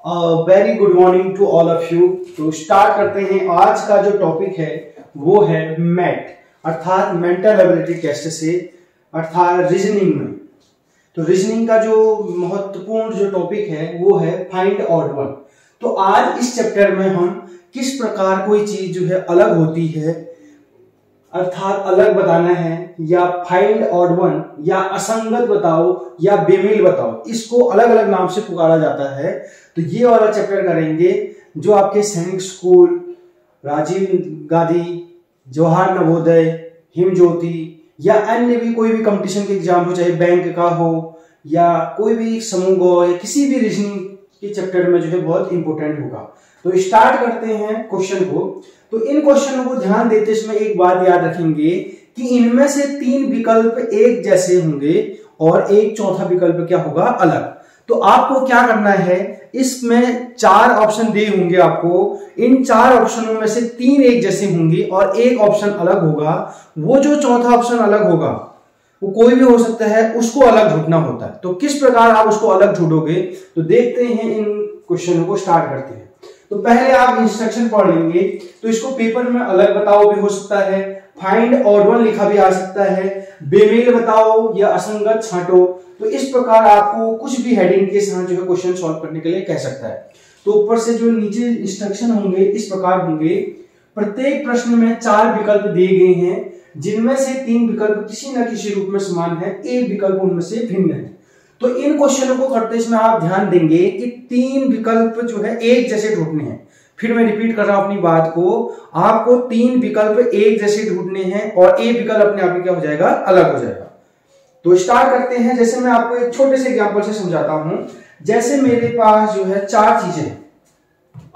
Very good morning to all of you. तो start करते हैं। आज का जो टॉपिक है वो है मैट अर्थात मेंटल एबिलिटी टेस्ट से अर्थात रीजनिंग में। तो रीजनिंग का जो महत्वपूर्ण जो टॉपिक है वो है फाइंड ऑड वन। तो आज इस चैप्टर में हम किस प्रकार कोई चीज जो है अलग होती है अर्थात अलग बताना है या फाइंड ऑड वन या असंगत बताओ या बेमेल बताओ, इसको अलग अलग नाम से पुकारा जाता है। तो ये वाला चैप्टर करेंगे जो आपके सैनिक स्कूल, राजीव गांधी, जवाहर नवोदय, हिम ज्योति या अन्य भी कोई भी कंपटीशन के एग्जाम हो, चाहे बैंक का हो या कोई भी समूह हो या किसी भी रीजनिंग के चैप्टर में जो है बहुत इंपॉर्टेंट होगा। तो स्टार्ट करते हैं क्वेश्चन को। तो इन क्वेश्चनों को ध्यान देते समय एक बात याद रखेंगे कि इनमें से 3 विकल्प एक जैसे होंगे और एक चौथा विकल्प क्या होगा अलग। तो आपको क्या करना है, इसमें 4 ऑप्शन दिए होंगे आपको, इन 4 ऑप्शनों में से 3 एक जैसे होंगे और एक ऑप्शन अलग होगा। वो जो चौथा ऑप्शन अलग होगा वो कोई भी हो सकता है, उसको अलग ढूंढना होता है। तो किस प्रकार आप उसको अलग ढूंढोगे तो देखते हैं। इन क्वेश्चनों को स्टार्ट करते हैं। तो पहले आप इंस्ट्रक्शन पढ़ लेंगे। तो इसको पेपर में अलग बताओ भी हो सकता है, फाइंड ऑड वन लिखा भी आ सकता है, बेमेल बताओ या असंगत छांटो। तो इस प्रकार आपको कुछ भी हेडिंग के साथ जो है क्वेश्चन सॉल्व करने के लिए कह सकता है। तो ऊपर से जो नीचे इंस्ट्रक्शन होंगे इस प्रकार होंगे। प्रत्येक प्रश्न में 4 विकल्प दिए गए हैं, जिनमें से 3 विकल्प किसी न किसी रूप में समान है, एक विकल्प उनमें से भिन्न है। तो इन क्वेश्चनों को करते इसमें आप ध्यान देंगे कि 3 विकल्प जो है एक जैसे ढूंढने हैं। फिर मैं रिपीट कर रहा हूं अपनी बात को, आपको 3 विकल्प एक जैसे ढूंढने हैं और एक विकल्प अपने आप में क्या हो जाएगा, अलग हो जाएगा। तो स्टार्ट करते हैं। जैसे मैं आपको एक छोटे से एग्जांपल से समझाता हूं। जैसे मेरे पास जो है 4 चीजें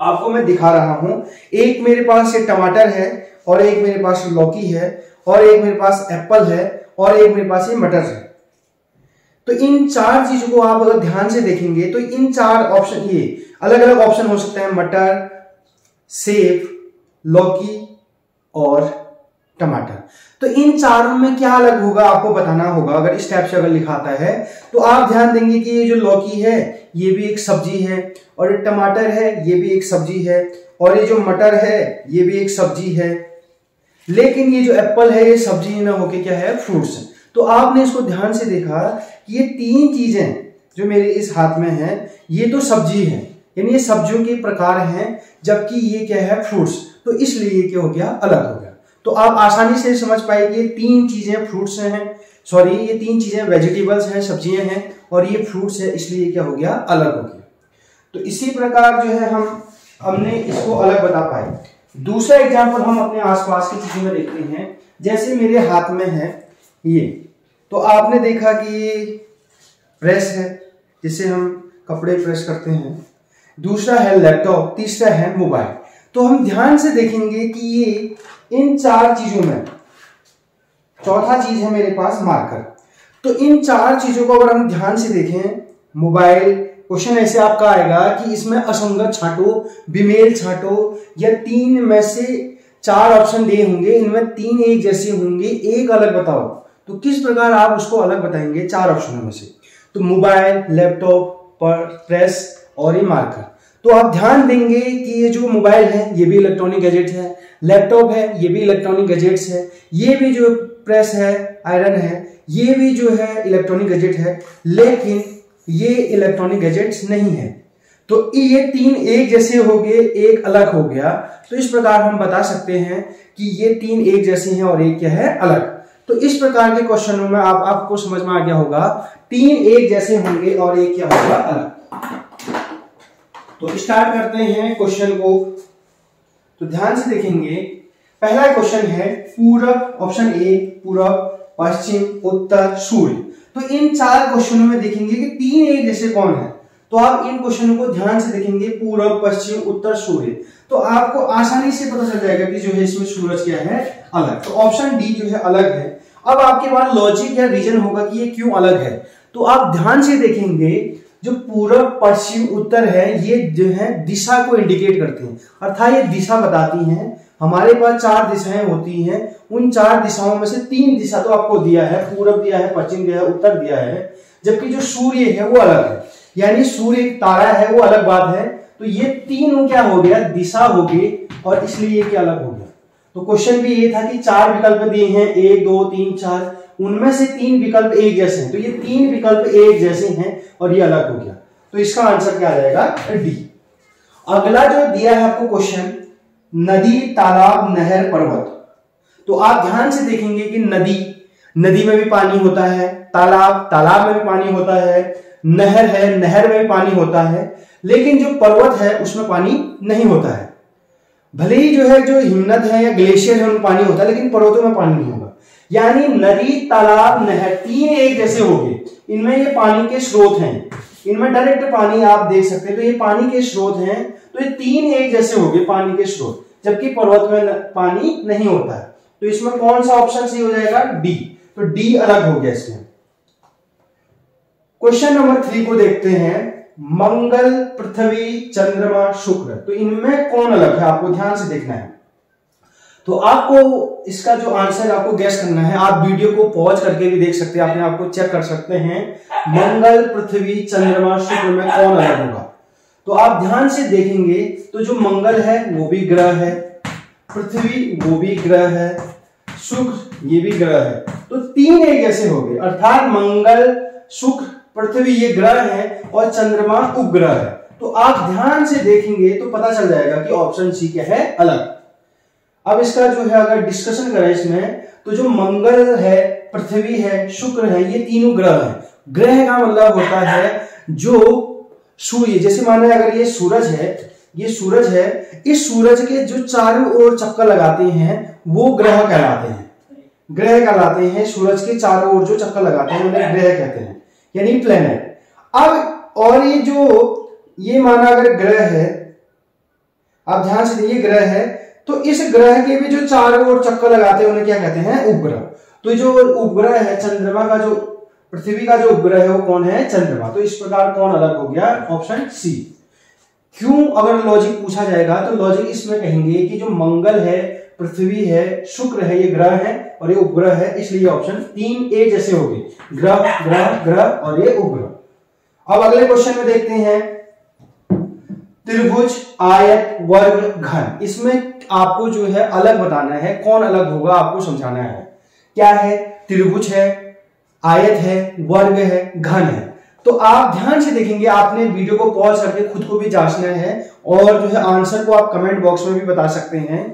आपको मैं दिखा रहा हूं। एक मेरे पास ये टमाटर है और एक मेरे पास लौकी है और एक मेरे पास एप्पल है और एक मेरे पास ये मटर है। तो इन 4 चीजों को आप अगर ध्यान से देखेंगे तो इन 4 ऑप्शन, ये अलग अलग ऑप्शन हो सकते हैं, मटर, सेब, लौकी और टमाटर। तो इन चारों में क्या अलग होगा आपको बताना होगा। अगर इस टाइप से अगर लिखाता है तो आप ध्यान देंगे कि ये जो लौकी है ये भी एक सब्जी है और ये टमाटर है ये भी एक सब्जी है और ये जो मटर है ये भी एक सब्जी है, लेकिन ये जो एप्पल है ये सब्जी ना होके क्या है, फ्रूट्स है। तो आपने इसको ध्यान से देखा कि ये 3 चीजें जो मेरे इस हाथ में है ये तो सब्जी है, यानी ये सब्जियों के प्रकार हैं, जबकि ये क्या है, फ्रूट्स। तो इसलिए ये क्या हो गया, अलग हो गया। तो आप आसानी से समझ पाए कि ये 3 चीजें फ्रूट्स हैं, सॉरी ये 3 चीजें वेजिटेबल्स हैं, सब्जियां हैं और ये फ्रूट्स है, इसलिए क्या हो गया, अलग हो गया। तो इसी प्रकार जो है हमने इसको अलग बता पाए। दूसरा एग्जाम्पल हम अपने आसपास की चीजों में देखते हैं। जैसे मेरे हाथ में है ये, तो आपने देखा कि ये प्रेस है जिसे हम कपड़े प्रेस करते हैं, दूसरा है लैपटॉप, तीसरा है मोबाइल। तो हम ध्यान से देखेंगे कि ये इन 4 चीजों में चौथा चीज है मेरे पास मार्कर। तो इन 4 चीजों को अगर हम ध्यान से देखें, मोबाइल, क्वेश्चन ऐसे आपका आएगा कि इसमें असंगत छांटो, बेमेल छांटो, या 3 में से 4 ऑप्शन दिए होंगे, इनमें 3 एक जैसे होंगे, एक अलग बताओ। तो किस प्रकार आप उसको अलग बताएंगे 4 ऑप्शनों में से। तो मोबाइल, लैपटॉप, प्रेस और ये मार्कर। तो आप ध्यान देंगे कि ये जो मोबाइल है ये भी इलेक्ट्रॉनिक गैजेट है, लैपटॉप है ये भी इलेक्ट्रॉनिक गैजेट्स है, ये भी जो प्रेस है, आयरन है, ये भी जो है इलेक्ट्रॉनिक गैजेट है, लेकिन ये इलेक्ट्रॉनिक गैजेट्स नहीं है। तो ये 3 एक जैसे हो गए, एक अलग हो गया। तो इस प्रकार हम बता सकते हैं कि ये 3 एक जैसे हैं और एक क्या है, अलग। तो इस प्रकार के क्वेश्चनों में आपको समझ में आ गया होगा, 3 एक जैसे होंगे और एक क्या होगा, अलग। तो स्टार्ट करते हैं क्वेश्चन को। तो ध्यान से देखेंगे। पहला क्वेश्चन है पूरब, ऑप्शन ए पूरब, पश्चिम, उत्तर, सूर्य। तो इन 4 क्वेश्चनों में देखेंगे कि 3 एक जैसे कौन है। तो आप इन क्वेश्चनों को ध्यान से देखेंगे, पूरब, पश्चिम, उत्तर, सूर्य। तो आपको आसानी से पता चल जाएगा कि जो है इसमें सूरज क्या है, अलग। तो ऑप्शन डी जो है अलग है। अब आपके पास लॉजिक या रीजन होगा कि ये क्यों अलग है। तो आप ध्यान से देखेंगे, जो पूरब, पश्चिम, उत्तर है ये जो है दिशा को इंडिकेट करते हैं, अर्थात ये दिशा बताती हैं। हमारे पास 4 दिशाएं होती हैं, उन 4 दिशाओं में से 3 दिशा तो आपको दिया है, पूरब दिया है, पश्चिम दिया है, उत्तर दिया है, जबकि जो सूर्य है वो अलग है। यानी सूर्य एक तारा है वो अलग बात है। तो ये तीनों क्या हो गया, दिशा हो गई, और इसलिए ये क्या अलग हो गया। तो क्वेश्चन भी ये था कि 4 विकल्प दिए हैं, 1 2 3 4, उनमें से 3 विकल्प एक जैसे हैं, तो ये 3 विकल्प एक जैसे हैं और ये अलग हो गया। तो इसका आंसर क्या आ जाएगा, डी। अगला जो दिया है आपको क्वेश्चन, नदी, तालाब, नहर, पर्वत। तो आप ध्यान से देखेंगे कि नदी में भी पानी होता है, तालाब में भी पानी होता है, नहर है, नहर में भी पानी होता है, लेकिन जो पर्वत है उसमें पानी नहीं होता है। भले ही जो हिमनद है या ग्लेशियर है उनमें पानी होता है, लेकिन पर्वतों में पानी नहीं होगा। यानी नदी, तालाब, नहर तीन एक जैसे हो गए, इनमें ये पानी के स्रोत हैं, इनमें डायरेक्ट पानी आप देख सकते हैं, तो ये पानी के स्रोत हैं, तो ये तीन एक जैसे हो गए पानी के स्रोत, जबकि पर्वत में पानी नहीं होता है। तो इसमें कौन सा ऑप्शन सही हो जाएगा, डी। तो डी अलग हो गया इसमें। क्वेश्चन नंबर 3 को देखते हैं, मंगल, पृथ्वी, चंद्रमा, शुक्र, तो इनमें कौन अलग है, आपको ध्यान से देखना है। तो आपको इसका जो आंसर आपको गैस करना है, आप वीडियो को पॉज करके भी देख सकते हैं, अपने आप को चेक कर सकते हैं, मंगल, पृथ्वी, चंद्रमा, शुक्र में कौन अलग होगा। तो आप ध्यान से देखेंगे तो जो मंगल है वो भी ग्रह है, पृथ्वी वो भी ग्रह है, शुक्र ये भी ग्रह है, तो तीन एक जैसे हो गए, अर्थात मंगल, शुक्र, पृथ्वी ये ग्रह है और चंद्रमा उपग्रह है। तो आप ध्यान से देखेंगे तो पता चल जाएगा कि ऑप्शन सी क्या है, अलग। अब इसका जो है अगर डिस्कशन करें इसमें, तो जो मंगल है, पृथ्वी है, शुक्र है, ये तीनों ग्रह हैं। ग्रह का मतलब होता है जो सूर्य, जैसे माने अगर ये सूरज है, ये सूरज है, इस सूरज के जो चारों ओर चक्कर लगाते हैं वो ग्रह कहलाते हैं, ग्रह कहलाते हैं। सूरज के चारों ओर जो चक्कर लगाते हैं उन्हें ग्रह कहते हैं, यानी प्लेनेट। अब और ये माना अगर ग्रह है, आप ध्यान से देखिए ग्रह है, तो इस ग्रह के भी जो चारों ओर चक्कर लगाते हैं उन्हें क्या कहते हैं, उपग्रह। तो जो उपग्रह है, चंद्रमा का जो, पृथ्वी का जो उपग्रह है वो कौन है, चंद्रमा। तो इस प्रकार कौन अलग हो गया, ऑप्शन सी। क्यों, अगर लॉजिक पूछा जाएगा तो लॉजिक इसमें कहेंगे कि जो मंगल है, पृथ्वी है, शुक्र है, ये ग्रह है और ये उपग्रह है, इसलिए ऑप्शन तीन एक जैसे हो गए, ग्रह ग्रह ग्रह और ये उपग्रह। अब अगले क्वेश्चन में देखते हैं, त्रिभुज, आयत, वर्ग, घन, इसमें आपको जो है अलग बताना है, कौन अलग होगा आपको समझाना है। क्या है, त्रिभुज है, आयत है, वर्ग है, घन है। तो आप ध्यान से देखेंगे, आपने वीडियो को पॉज करके खुद को भी जांचना है और जो है आंसर को आप कमेंट बॉक्स में भी बता सकते हैं।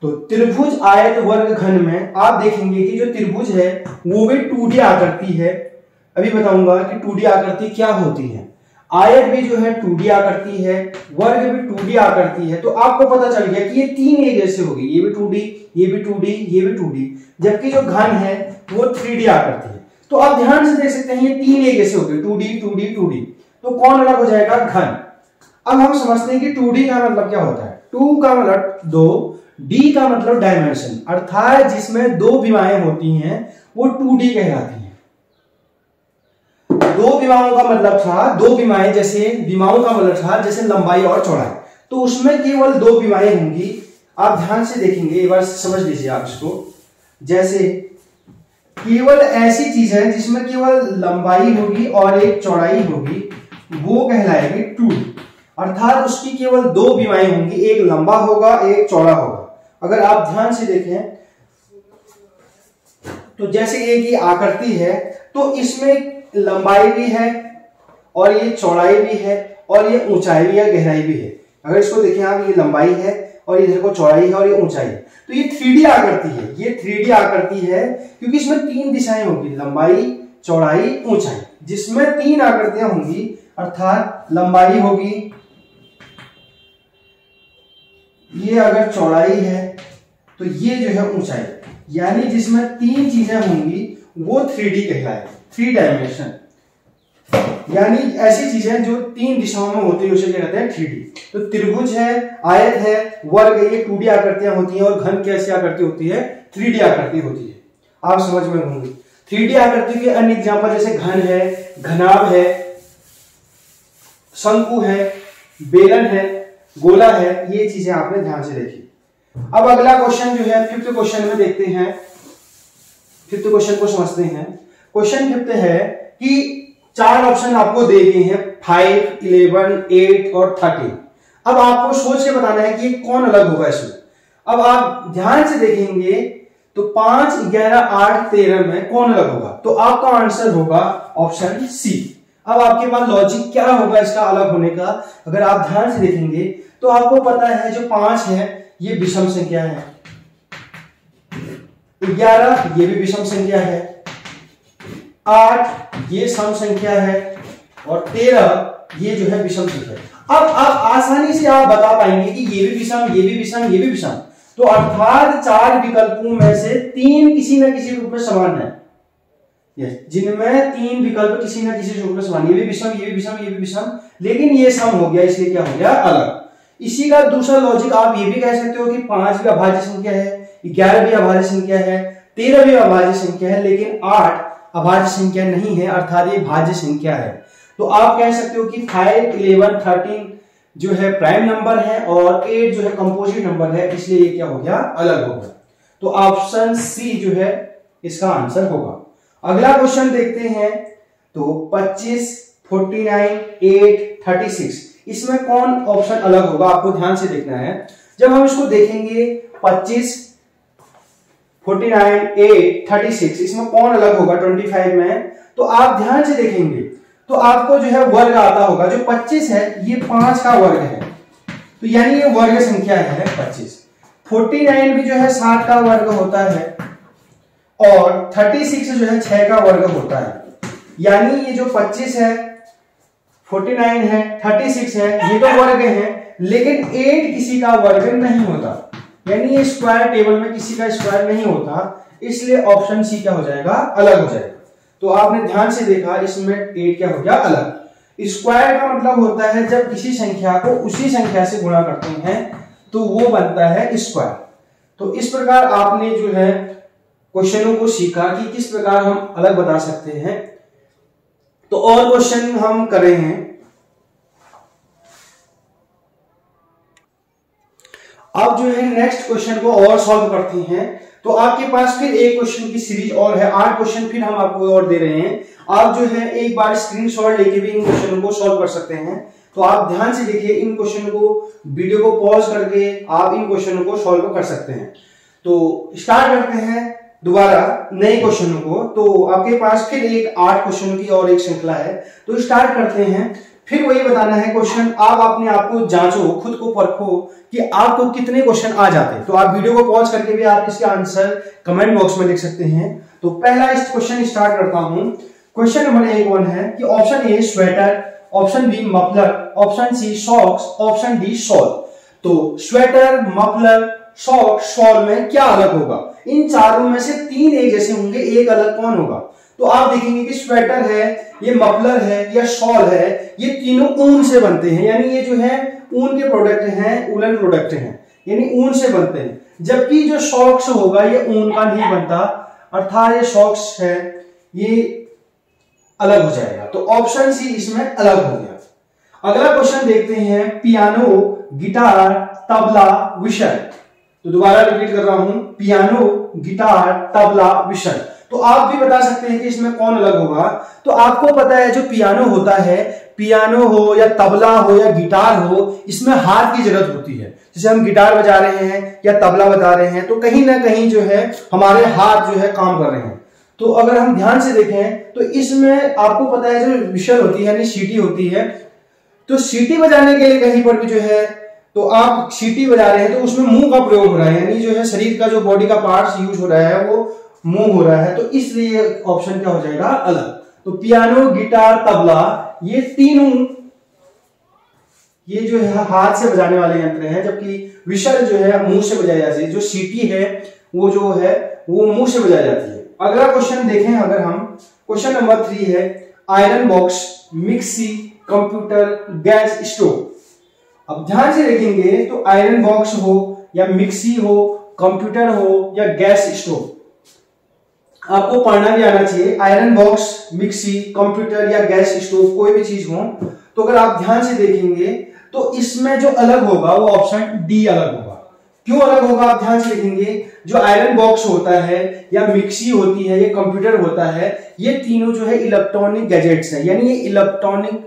तो त्रिभुज, आयत, वर्ग, घन में आप देखेंगे कि जो त्रिभुज है वो भी 2D आकृति है, अभी बताऊंगा कि 2D आकृति क्या होती है। आयत भी जो है 2D आकृति है, वर्ग भी 2D आकृति है। तो आपको पता चल गया कि ये तीन एक जैसे हो गई, ये भी 2D, ये भी 2D, ये भी 2D, जबकि जो घन है वो 3D आकृति है। तो आप ध्यान से देख सकते हैं ये तीन एक जैसे हो गए, 2D 2D 2D, तो कौन अलग हो जाएगा, घन। अब हम समझते हैं कि 2D का मतलब क्या होता है। 2 का मतलब 2, D का मतलब डायमेंशन, अर्थात जिसमें दो विमाएं होती हैं वो 2D कहलाती हैं। दो विमाओं का मतलब था, दो विमाएं, जैसे विमाओं का मतलब था जैसे लंबाई और चौड़ाई, तो उसमें केवल दो विमाएं होंगी। आप ध्यान से देखेंगे, एक बार समझ लीजिए आप इसको, जैसे केवल ऐसी चीज है जिसमें केवल लंबाई होगी और एक चौड़ाई होगी, वो कहलाएगी 2D, अर्थात उसकी केवल दो विमाएं होंगी, एक लंबा होगा एक चौड़ा होगा। अगर आप ध्यान से देखें तो जैसे एक ही आकृति है, तो इसमें लंबाई भी है और ये चौड़ाई भी है और ये ऊंचाई भी है, गहराई भी है। अगर इसको देखें आप, ये लंबाई है और इधर को चौड़ाई है और ये ऊंचाई है, तो ये 3D आकृति है। ये 3D आकृति है क्योंकि इसमें तीन दिशाएं होंगी, लंबाई, चौड़ाई, ऊंचाई, जिसमें तीन आकृतियां होंगी, अर्थात लंबाई होगी, ये अगर चौड़ाई है तो ये जो है ऊंचाई, यानी जिसमें तीन चीजें होंगी वो 3D कहलाएगी, 3 डायमेंशन। यानी ऐसी चीजें जो तीन दिशाओं में होती है उसे क्या कहते हैं, 3D। तो त्रिभुज है, आयत है, वर्ग है, ये 2D आकृतियां होती हैं, और घन कैसी आकृति होती है, 3D आकृति होती है। आप समझ में होंगे। 3D आकृति के अन्य एग्जाम्पल जैसे घन है, घनाभ है, शंकु है, बेलन है, गोला है, ये चीजें आपने ध्यान से देखी। अब अगला क्वेश्चन जो है 5th क्वेश्चन में देखते हैं, 5th क्वेश्चन को समझते हैं। क्वेश्चन 5th है कि चार ऑप्शन आपको दे गए हैं 5, 11, 8 और 13। अब आपको सोच के बताना है कि कौन अलग होगा इसमें। अब आप ध्यान से देखेंगे तो 5, 11, 8, 13 में कौन अलग होगा, तो आपका आंसर होगा ऑप्शन सी। अब आपके पास लॉजिक क्या होगा इसका अलग होने का, अगर आप ध्यान से देखेंगे तो आपको पता है जो 5 है ये विषम संख्या है, 11 ये भी विषम संख्या है, 8 ये सम संख्या है और 13 ये जो है विषम संख्या है। अब आप आसानी से आप बता पाएंगे कि ये भी विषम, ये भी विषम, ये भी विषम, तो अर्थात 4 विकल्पों में से 3 किसी न किसी रूप में समान है, जिनमें 3 विकल्प किसी न किसी रूप में समान, ये भी विषम, ये भी विषम, ये भी विषम, लेकिन ये सम हो गया, इसलिए क्या हो गया अलग। इसी का दूसरा लॉजिक आप ये भी कह सकते हो कि 5 भी अभाज्य संख्या है, 11 भी अभाज्य संख्या है, 13 भी अभाज्य संख्या है, लेकिन 8 अभाज्य संख्या नहीं है, अर्थात ये भाज्य संख्या है। तो आप कह सकते हो कि 5, 11, 13 जो है प्राइम नंबर है और 8 जो है कंपोजिट नंबर है, इसलिए ये क्या हो गया अलग हो गया। तो ऑप्शन सी जो है इसका आंसर होगा। अगला क्वेश्चन देखते हैं, तो 25, 49, 8, 36 इसमें कौन ऑप्शन अलग होगा, आपको ध्यान से देखना है। जब हम इसको देखेंगे 25, 49, 8, 36 इसमें कौन अलग होगा 25 में, तो आप ध्यान से देखेंगे तो आपको जो है वर्ग आता होगा। जो 25 है ये 5 का वर्ग है, तो यानी ये वर्ग संख्या है 25। 49 भी जो है 7 का वर्ग होता है और 36 जो है 6 का वर्ग होता है, यानी ये जो 25 है, 49 है, 36 है, ये तो वर्ग है, लेकिन 8 किसी का वर्ग नहीं होता, यानी ये स्क्वायर टेबल में किसी का स्क्वायर नहीं होता, इसलिए ऑप्शन सी क्या हो जाएगा अलग हो जाएगा। तो आपने ध्यान से देखा इसमें 8 क्या हो गया अलग। स्क्वायर का मतलब होता है जब किसी संख्या को उसी संख्या से गुणा करते हैं तो वो बनता है स्क्वायर। तो इस प्रकार आपने जो है क्वेश्चनों को सीखा कि किस प्रकार हम अलग बता सकते हैं। तो और क्वेश्चन हम कर रहे हैं। अब जो है नेक्स्ट क्वेश्चन को और सॉल्व करते हैं। तो आपके पास फिर एक क्वेश्चन की सीरीज और है, 8 क्वेश्चन फिर हम आपको और दे रहे हैं। आप जो है एक बार स्क्रीनशॉट लेके भी इन क्वेश्चन को सॉल्व कर सकते हैं। तो आप ध्यान से देखिए, इन क्वेश्चन को वीडियो को पॉज करके आप इन क्वेश्चन को सॉल्व कर सकते हैं। तो स्टार्ट करते हैं दोबारा नए क्वेश्चनों को। तो आपके पास फिर एक 8 क्वेश्चन की और एक श्रृंखला है। तो स्टार्ट करते हैं। फिर वही बताना है क्वेश्चन, आप अपने आप को जांचो, खुद को परखो कि आपको कितने क्वेश्चन आ जाते हैं। तो आप वीडियो को पॉज करके भी आप इसके आंसर कमेंट बॉक्स में लिख सकते हैं। तो पहला इस क्वेश्चन स्टार्ट करता हूं। क्वेश्चन नंबर 1 है कि option A sweater, option B muffler, option C socks, option D shawl. तो स्वेटर, मफलर, सॉक, शॉल में क्या अलग होगा? इन चारों में से 3 एक जैसे होंगे, एक अलग कौन होगा? तो आप देखेंगे कि स्वेटर है, ये मफलर है या शॉल है, ये तीनों ऊन से बनते हैं, यानी ये जो है ऊन के प्रोडक्ट हैं, वूलन प्रोडक्ट हैं, यानी ऊन से बनते हैं। जबकि जो सॉक्स होगा ये ऊन का नहीं बनता, अर्थात ये सॉक्स है ये अलग हो जाएगा। तो ऑप्शन सी इसमें अलग हो गया। अगला क्वेश्चन देखते हैं, पियानो, गिटार, तबला, विशल। तो दोबारा रिपीट कर रहा हूं, पियानो, गिटार, तबला, विशल। तो आप भी बता सकते हैं कि इसमें कौन अलग होगा। तो आपको पता है जो पियानो होता है, पियानो हो या तबला हो या गिटार हो, इसमें हाथ की जरूरत होती है। जैसे हम गिटार बजा रहे हैं या तबला बजा रहे हैं तो कहीं ना कहीं जो है हमारे हाथ जो है काम कर रहे हैं। तो अगर हम ध्यान से देखें तो इसमें आपको पता है जो विशल होती है यानी सीटी होती है, तो सीटी बजाने के लिए कहीं पर भी जो है तो आप सीटी बजा रहे हैं तो उसमें मुंह का प्रयोग हो रहा है, यानी जो है शरीर का जो बॉडी का पार्ट्स यूज हो रहा है वो मुंह हो रहा है। तो इसलिए ऑप्शन क्या हो जाएगा अलग। तो पियानो, गिटार, तबला ये तीनों ये जो है हाथ से बजाने वाले यंत्र हैं, जबकि विशल जो है मुंह से बजाई जाती है। जो सीटी है वो जो है वो मुंह से बजाई जाती है। अगला क्वेश्चन देखें अगर हम, क्वेश्चन नंबर 3 है, iron box, mixie, computer, gas stove. अब ध्यान से देखेंगे तो आयरन बॉक्स हो या मिक्सी हो, कंप्यूटर हो या गैस स्टोव, आपको पढ़ना भी आना चाहिए। आयरन बॉक्स, मिक्सी, कंप्यूटर या गैस स्टोव कोई भी चीज हो, तो अगर आप ध्यान से देखेंगे तो इसमें जो अलग होगा वो ऑप्शन डी अलग होगा। क्यों अलग होगा आप ध्यान से देखेंगे। जो आयरन बॉक्स होता है या मिक्सी होती है या कंप्यूटर होता है, ये तीनों जो है इलेक्ट्रॉनिक गैजेट्स हैं, यानी ये इलेक्ट्रॉनिक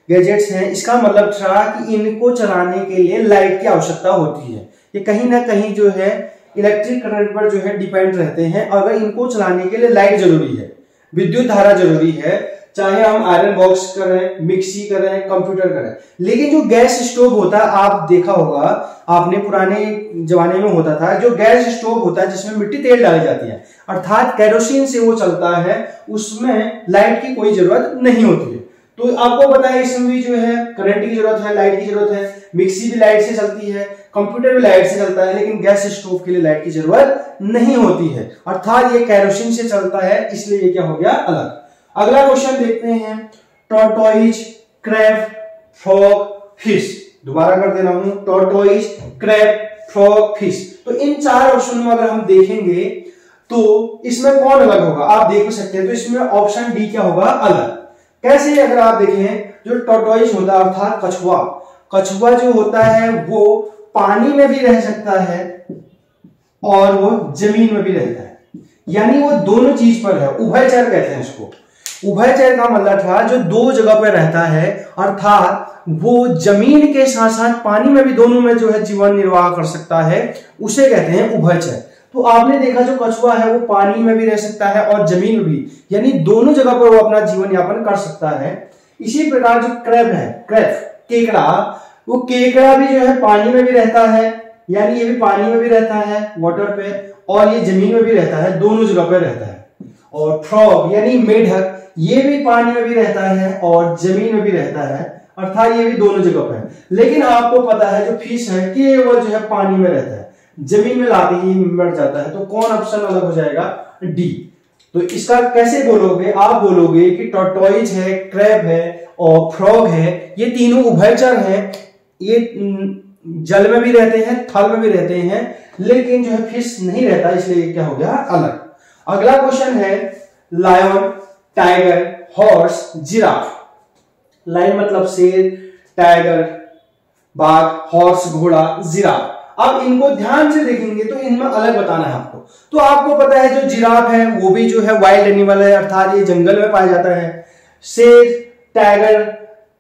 गैजेट्स हैं। इसका मतलब था कि इनको चलाने के लिए लाइट की आवश्यकता होती है। ये कहीं ना कहीं जो है इलेक्ट्रिक करंट पर जो है डिपेंड रहते हैं। अगर इनको चलाने के लिए लाइट जरूरी है, विद्युत धारा जरूरी है, चाहे हम आयरन बॉक्स करें, मिक्सी करें, कंप्यूटर करें। लेकिन जो गैस स्टोव होता है, आप देखा होगा, आपने पुराने जमाने में होता था जो गैस स्टोव होता है जिसमें मिट्टी तेल डाली जाती है, अर्थात केरोसिन से वो चलता है, उसमें लाइट की कोई जरूरत नहीं होती है। तो आपको पता है इसमें भी जो है करंट की जरूरत है, लाइट की जरूरत है। मिक्सी भी लाइट से चलती है, कंप्यूटर भी लाइट से चलता है, लेकिन गैस स्टोव के लिए लाइट की जरूरत नहीं होती है, अर्थात ये केरोसिन से चलता है, इसलिए ये क्या हो गया अलग। अगला क्वेश्चन देखते हैं, टॉर्टोइज, क्रैब, फ्रॉग, फिश। दोबारा कर दे रहा हूं, टॉर्टोइज, क्रैब, फ्रॉग, फिश। तो इन चार ऑप्शन में अगर हम देखेंगे तो इसमें कौन अलग होगा, आप देख सकते हैं। तो इसमें ऑप्शन डी क्या होगा अलग। कैसे, अगर आप देखें, जो टॉर्टोइज होता है अर्थात कछुआ, कछुआ जो होता है वो पानी में भी रह सकता है और वो जमीन में भी रहता है, यानी वो दोनों चीज पर है, उभयचर कहते हैं इसको। उभयचर का मतलब था जो दो जगह पर रहता है, अर्थात वो जमीन के साथ साथ पानी में भी, दोनों में जो है जीवन निर्वाह कर सकता है, उसे कहते हैं उभयचर। तो आपने देखा जो कछुआ है वो पानी में भी रह सकता है और जमीन में भी, यानी दोनों जगह पर वो अपना जीवन यापन कर सकता है। इसी प्रकार जो क्रैब है, क्रैब केकड़ा, वो केकड़ा भी जो है पानी में भी रहता है, यानी ये भी पानी में भी रहता है वाटर पे, और ये जमीन में भी रहता है, दोनों जगह पर रहता है। और फ्रॉग यानी मेढक, ये भी पानी में भी रहता है और जमीन में भी रहता है, अर्थात ये भी दोनों जगह पर है। लेकिन आपको पता है जो फिश है केवल जो है पानी में रहता है, जमीन में लाते ही मर जाता है। तो कौन ऑप्शन अलग हो जाएगा, डी। तो इसका कैसे बोलोगे, आप बोलोगे कि टॉर्टोइज है, क्रैब है और फ्रॉग है, ये तीनों उभयचर हैं, ये जल में भी रहते हैं, थल में भी रहते हैं, लेकिन जो है फिश नहीं रहता, इसलिए क्या हो गया अलग। अगला क्वेश्चन है, lion, tiger, horse, giraffe. Lion मतलब शेर, टाइगर बाघ, हॉर्स घोड़ा, जिराफ। अब इनको ध्यान से देखेंगे तो इनमें अलग बताना है आपको। तो आपको पता है जो जिराफ है वो भी जो है वाइल्ड एनिमल है, अर्थात ये जंगल में पाया जाता है। शेर, टाइगर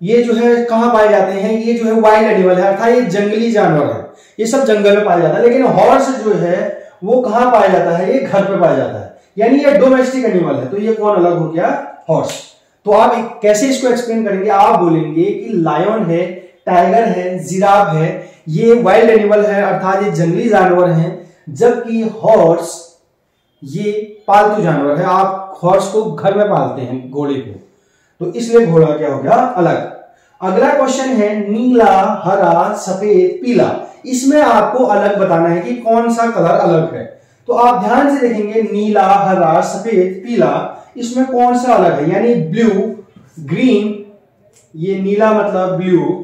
ये जो है कहां पाए जाते हैं, ये जो है वाइल्ड एनिमल है, अर्थात ये जंगली जानवर है, ये सब जंगल में पाया जाता है। लेकिन हॉर्स जो है वो कहां पाया जाता है, ये घर पे पाया जाता है, यानी ये डोमेस्टिक एनिमल है। तो ये कौन अलग हो गया, हॉर्स। तो आप कैसे इसको एक्सप्लेन करेंगे, आप बोलेंगे कि लायन है, टाइगर है, जिराफ है, ये वाइल्ड एनिमल है, अर्थात ये जंगली जानवर हैं, जबकि हॉर्स ये पालतू जानवर है। आप हॉर्स को घर में पालते हैं, घोड़े को, तो इसलिए घोड़ा क्या हो गया अलग। अगला क्वेश्चन है, नीला, हरा, सफेद, पीला। इसमें आपको अलग बताना है कि कौन सा कलर अलग है। तो आप ध्यान से देखेंगे, नीला, हरा, सफेद, पीला, इसमें कौन सा अलग है, यानी ब्लू, ग्रीन, ये नीला मतलब ब्लू,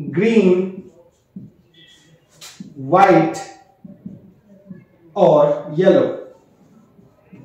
ग्रीन, व्हाइट और येलो।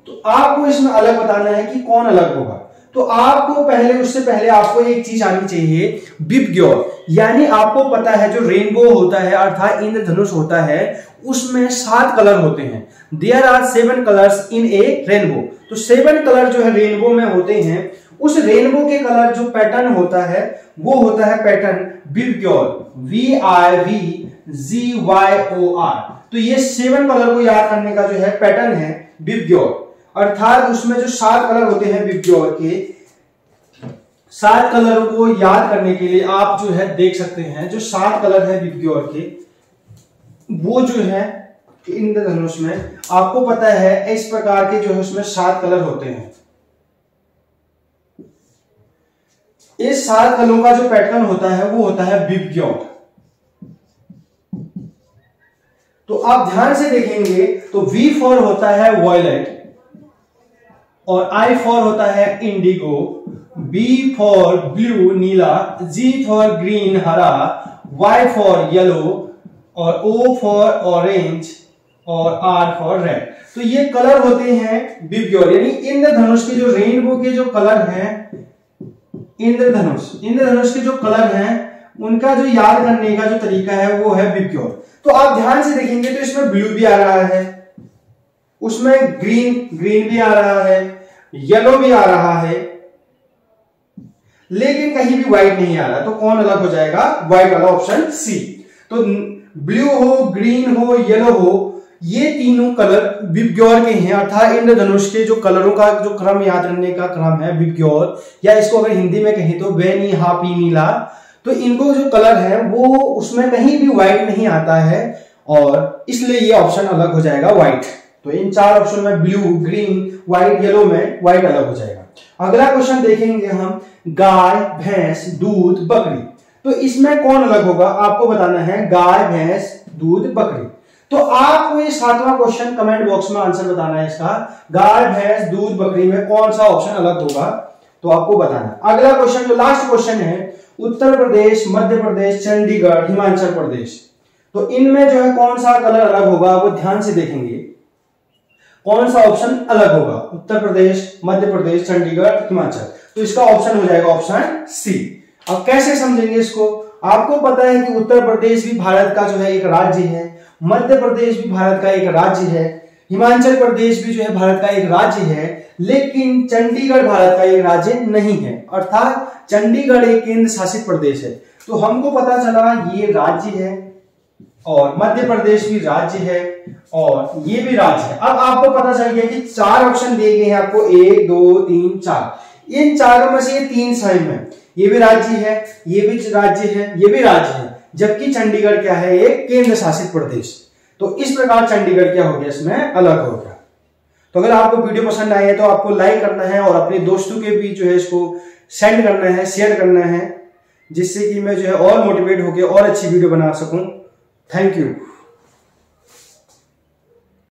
तो आपको इसमें अलग बताना है कि कौन अलग होगा। तो आपको पहले, उससे पहले आपको एक चीज आनी चाहिए, विबग्योर, यानी आपको पता है जो रेनबो होता है अर्थात इंद्रधनुष होता है, उसमें 7 कलर होते हैं। There are 7 colours in a rainbow. तो 7 कलर जो है रेनबो में होते हैं। उस रेनबो के कलर जो पैटर्न होता है वो होता है पैटर्न विबग्योर, VIVGYOR। तो ये 7 कलर को याद करने का जो है पैटर्न है विबग्योर, अर्थात उसमें जो 7 कलर होते हैं विबग्योर के, 7 कलर को याद करने के लिए आप जो है देख सकते हैं, जो 7 कलर है विबग्योर के, वो जो है इंद्रधनुष में आपको पता है इस प्रकार के जो है उसमें 7 कलर होते हैं। इस 7 कलरों का जो पैटर्न होता है वो होता है विबग्योर। तो आप ध्यान से देखेंगे तो V फॉर होता है वॉयलेट, और I फॉर होता है Indigo, B for blue Neela, G for green हरा, Y फॉर येलो, और O फॉर ऑरेंज, और R फॉर रेड। तो ये कलर होते हैं विबग्योर, यानी इंद्रधनुष के जो रेनबो के जो कलर हैं, इंद्रधनुष के जो कलर हैं उनका जो याद करने का जो तरीका है वो है विबग्योर। तो आप ध्यान से देखेंगे तो इसमें ब्लू भी आ रहा है, उसमें ग्रीन भी आ रहा है, येलो भी आ रहा है, लेकिन कहीं भी व्हाइट नहीं आ रहा। तो कौन अलग हो जाएगा? व्हाइट वाला ऑप्शन सी। तो ब्लू हो, ग्रीन हो, येलो हो, ये तीनों कलर विबग्योर के हैं, अर्थात इंद्रधनुष के जो कलरों का जो क्रम याद रखने का क्रम है विबग्योर, या इसको अगर हिंदी में कहें तो वेनी, हापी, नीला। तो इनको जो कलर है वो उसमें कहीं भी व्हाइट नहीं आता है और इसलिए ये ऑप्शन अलग हो जाएगा व्हाइट। तो इन चार ऑप्शन में ब्लू, ग्रीन, व्हाइट, येलो में व्हाइट अलग हो जाएगा। अगला क्वेश्चन देखेंगे हम, गाय, भैंस, दूध, बकरी। तो इसमें कौन अलग होगा आपको बताना है, गाय, भैंस, दूध, बकरी। तो आपको ये 7वां क्वेश्चन कमेंट बॉक्स में आंसर बताना है इसका, गाय, भैंस, दूध, बकरी में कौन सा ऑप्शन अलग होगा, तो आपको बताना। अगला क्वेश्चन जो लास्ट क्वेश्चन है, उत्तर प्रदेश, मध्य प्रदेश, चंडीगढ़, हिमाचल प्रदेश। तो इनमें जो है कौन सा कलर अलग होगा, वो ध्यान से देखेंगे कौन सा ऑप्शन अलग होगा, उत्तर प्रदेश, मध्य प्रदेश, चंडीगढ़, हिमाचल। तो इसका ऑप्शन हो जाएगा ऑप्शन सी। अब कैसे समझेंगे इसको? आपको पता है कि उत्तर प्रदेश भी भारत का जो है एक राज्य है, मध्य प्रदेश भी भारत का एक राज्य है, हिमाचल प्रदेश भी जो है भारत का एक राज्य है, लेकिन चंडीगढ़ भारत का एक राज्य नहीं है, अर्थात चंडीगढ़ एक केंद्र शासित प्रदेश है। तो हमको पता चला ये राज्य है और मध्य प्रदेश भी राज्य है और ये भी राज्य है। अब आपको पता चल गया कि 4 ऑप्शन दिए गए हैं आपको, 1, 2, 3, 4। इन चारों में से ये 3 सेम है, ये भी राज्य है, ये भी राज्य है, ये भी राज्य है, जबकि चंडीगढ़ क्या है, एक केंद्र शासित प्रदेश। तो इस प्रकार चंडीगढ़ क्या हो गया, इसमें अलग हो गया। तो अगर आपको वीडियो पसंद आए तो आपको लाइक करना है और अपने दोस्तों के बीच जो है इसको सेंड करना है, शेयर करना है, जिससे कि मैं जो है और मोटिवेट होकर और अच्छी वीडियो बना सकूं। Thank you.